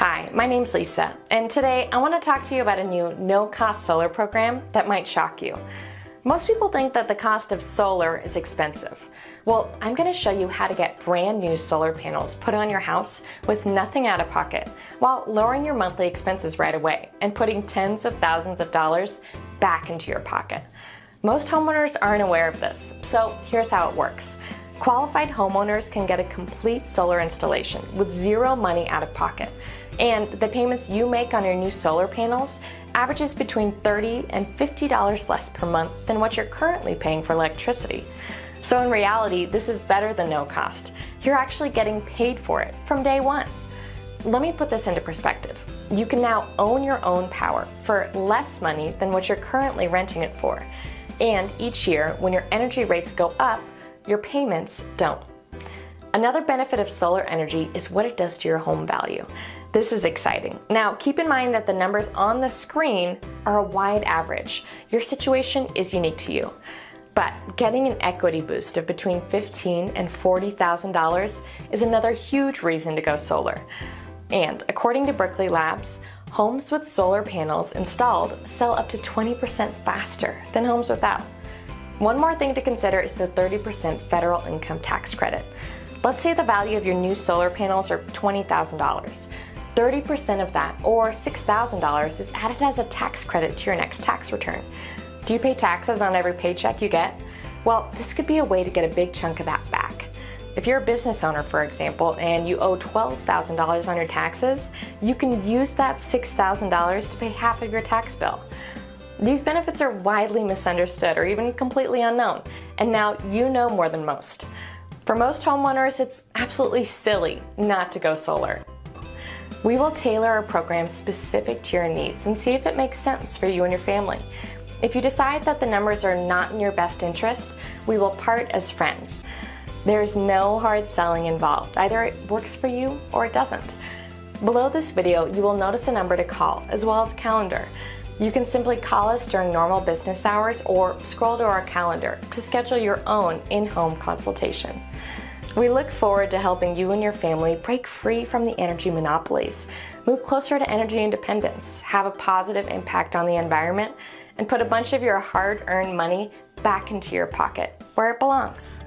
Hi, my name's Lisa, and today I want to talk to you about a new no-cost solar program that might shock you. Most people think that the cost of solar is expensive. Well, I'm going to show you how to get brand new solar panels put on your house with nothing out of pocket, while lowering your monthly expenses right away and putting tens of thousands of dollars back into your pocket. Most homeowners aren't aware of this, so here's how it works. Qualified homeowners can get a complete solar installation with zero money out of pocket. And the payments you make on your new solar panels averages between $30 and $50 less per month than what you're currently paying for electricity. So in reality, this is better than no cost. You're actually getting paid for it from day one. Let me put this into perspective. You can now own your own power for less money than what you're currently renting it for. And each year, when your energy rates go up, your payments don't. Another benefit of solar energy is what it does to your home value. This is exciting. Now, keep in mind that the numbers on the screen are a wide average. Your situation is unique to you. But getting an equity boost of between $15,000 and $40,000 is another huge reason to go solar. And according to Berkeley Labs, homes with solar panels installed sell up to 20% faster than homes without. One more thing to consider is the 30% federal income tax credit. Let's say the value of your new solar panels are $20,000. 30% of that, or $6,000, is added as a tax credit to your next tax return. Do you pay taxes on every paycheck you get? Well, this could be a way to get a big chunk of that back. If you're a business owner, for example, and you owe $12,000 on your taxes, you can use that $6,000 to pay half of your tax bill. These benefits are widely misunderstood or even completely unknown, and now you know more than most. For most homeowners, it's absolutely silly not to go solar. We will tailor our program specific to your needs and see if it makes sense for you and your family. If you decide that the numbers are not in your best interest, we will part as friends. There is no hard selling involved. Either it works for you or it doesn't. Below this video, you will notice a number to call, as well as a calendar. You can simply call us during normal business hours or scroll to our calendar to schedule your own in-home consultation. We look forward to helping you and your family break free from the energy monopolies, move closer to energy independence, have a positive impact on the environment, and put a bunch of your hard-earned money back into your pocket, where it belongs.